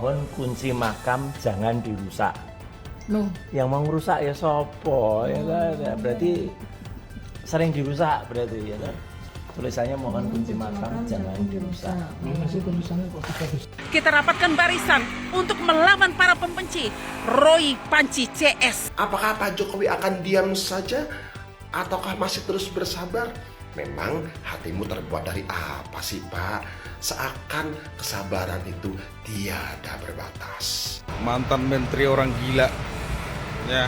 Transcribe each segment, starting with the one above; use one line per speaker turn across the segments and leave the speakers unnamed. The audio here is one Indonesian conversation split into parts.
mohon kunci makam jangan dirusak.
Loh,
Yang mau ngerusak ya sopo ya kan. Ya, berarti sering dirusak berarti ya kan. Tulisannya mohon kunci makam jangan dirusak.
Masih tulisannya kok bisa.
Kita rapatkan barisan untuk melawan para pembenci Roy Panci CS.
Apakah Pak Jokowi akan diam saja ataukah masih terus bersabar? Memang hatimu terbuat dari apa sih Pak? Seakan kesabaran itu tiada berbatas.
Mantan menteri orang gila, ya,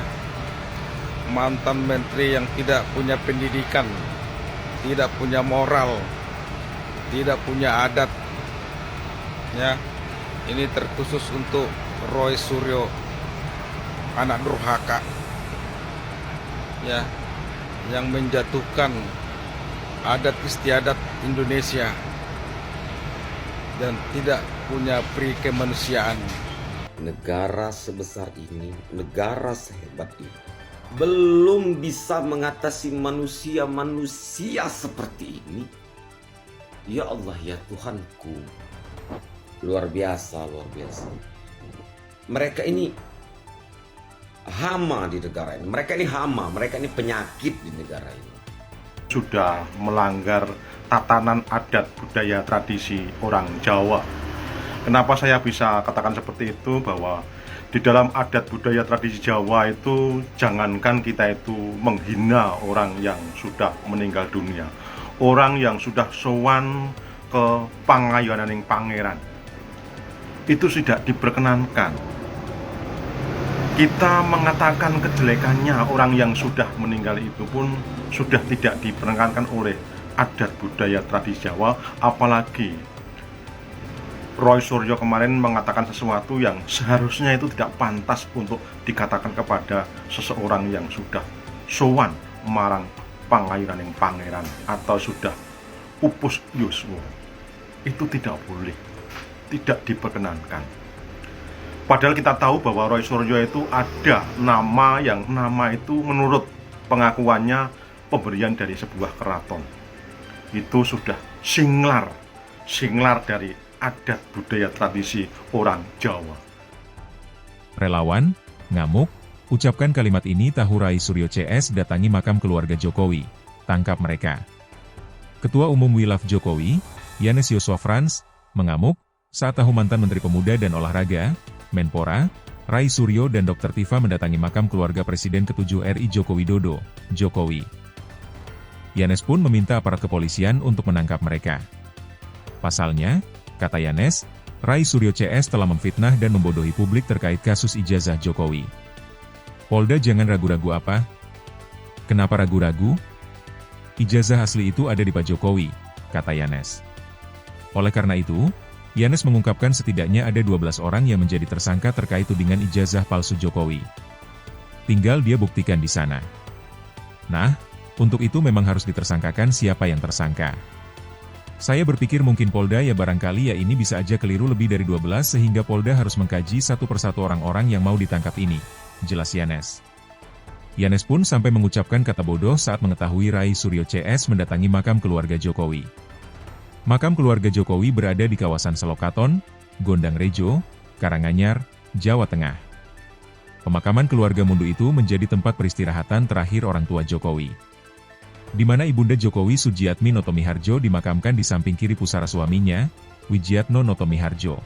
mantan menteri yang tidak punya pendidikan, tidak punya moral, tidak punya adat, ya. Ini terkhusus untuk Roy Suryo, anak durhaka, ya, yang menjatuhkan adat istiadat Indonesia dan tidak punya pri kemanusiaan.
Negara sebesar ini, negara sehebat ini, belum bisa mengatasi manusia-manusia seperti ini. Ya Allah, ya Tuhanku, luar biasa, luar biasa. Mereka ini hama di negara ini, mereka ini hama, mereka ini penyakit di negara ini.
Sudah melanggar tatanan adat budaya tradisi orang Jawa. Kenapa saya bisa katakan seperti itu? Bahwa di dalam adat budaya tradisi Jawa itu jangankan kita itu menghina orang yang sudah meninggal dunia, orang yang sudah sowan ke pangayonaning pangeran, itu tidak diperkenankan. Kita mengatakan kejelekannya orang yang sudah meninggal itu pun sudah tidak diperkenankan oleh adat budaya tradisi Jawa, apalagi Roy Suryo kemarin mengatakan sesuatu yang seharusnya itu tidak pantas untuk dikatakan kepada seseorang yang sudah sowan marang pangayunaning pangeran atau sudah pupus yuswa. Itu tidak boleh, tidak diperkenankan. Padahal kita tahu bahwa Roy Suryo itu ada nama yang nama itu menurut pengakuannya pemberian dari sebuah keraton. Itu sudah singlar dari adat budaya tradisi orang Jawa.
Relawan, ngamuk, ucapkan kalimat ini tahu Rai Suryo CS datangi makam keluarga Jokowi. Tangkap mereka. Ketua Umum Wilaf Jokowi, Yanes Yosua Frans, mengamuk saat tahu mantan Menteri Pemuda dan Olahraga, Menpora, Rai Suryo dan Dr. Tifa mendatangi makam keluarga Presiden ke-7 RI Joko Widodo, Jokowi. Yanes pun meminta aparat kepolisian untuk menangkap mereka. Pasalnya, kata Yanes, Rai Suryo CS telah memfitnah dan membodohi publik terkait kasus ijazah Jokowi. Polda jangan ragu-ragu apa? Kenapa ragu-ragu? Ijazah asli itu ada di Pak Jokowi, kata Yanes. Oleh karena itu, Yanes mengungkapkan setidaknya ada 12 orang yang menjadi tersangka terkait tudingan ijazah palsu Jokowi. Tinggal dia buktikan di sana. Nah, untuk itu memang harus ditersangkakan siapa yang tersangka. Saya berpikir mungkin Polda ya barangkali ya ini bisa aja keliru lebih dari 12 sehingga Polda harus mengkaji satu persatu orang-orang yang mau ditangkap ini, jelas Yanes. Yanes pun sampai mengucapkan kata bodoh saat mengetahui Rai Suryo CS mendatangi makam keluarga Jokowi. Makam keluarga Jokowi berada di kawasan Selokaton, Gondang Rejo, Karanganyar, Jawa Tengah. Pemakaman keluarga Mundu itu menjadi tempat peristirahatan terakhir orang tua Jokowi, di mana Ibunda Jokowi Sujiatmi Notomiharjo dimakamkan di samping kiri pusara suaminya, Wijiatno Notomiharjo.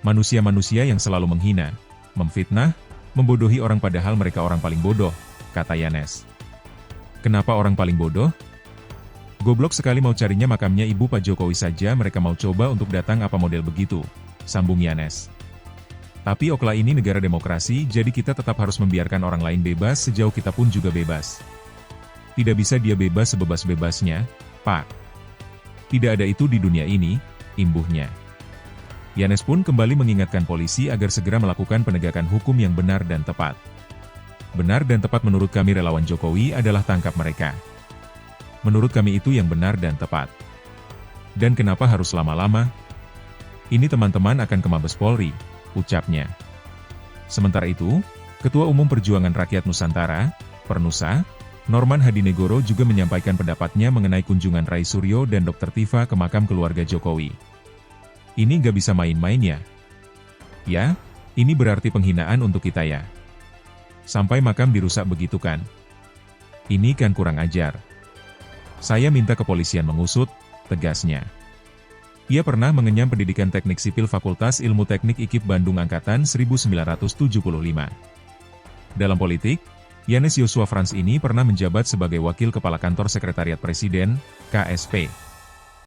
Manusia-manusia yang selalu menghina, memfitnah, membodohi orang padahal mereka orang paling bodoh, kata Yanes. Kenapa orang paling bodoh? Goblok sekali mau carinya makamnya ibu Pak Jokowi saja mereka mau coba untuk datang apa model begitu, sambung Yanes. Tapi oklah ini negara demokrasi jadi kita tetap harus membiarkan orang lain bebas sejauh kita pun juga bebas. Tidak bisa dia bebas sebebas-bebasnya, Pak. Tidak ada itu di dunia ini, imbuhnya. Yanes pun kembali mengingatkan polisi agar segera melakukan penegakan hukum yang benar dan tepat. Benar dan tepat menurut kami relawan Jokowi adalah tangkap mereka. Menurut kami itu yang benar dan tepat. Dan kenapa harus lama-lama? Ini teman-teman akan ke Mabes Polri, ucapnya. Sementara itu, Ketua Umum Perjuangan Rakyat Nusantara, Pernusa, Norman Hadinegoro juga menyampaikan pendapatnya mengenai kunjungan Rai Suryo dan Dr. Tifa ke makam keluarga Jokowi. Ini nggak bisa main-main ya. Ya, ini berarti penghinaan untuk kita ya. Sampai makam dirusak begitu kan? Ini kan kurang ajar. Saya minta kepolisian mengusut, tegasnya. Ia pernah mengenyam pendidikan teknik sipil Fakultas Ilmu Teknik IKIP Bandung Angkatan 1975. Dalam politik, Yanes Joshua Frans ini pernah menjabat sebagai Wakil Kepala Kantor Sekretariat Presiden, KSP.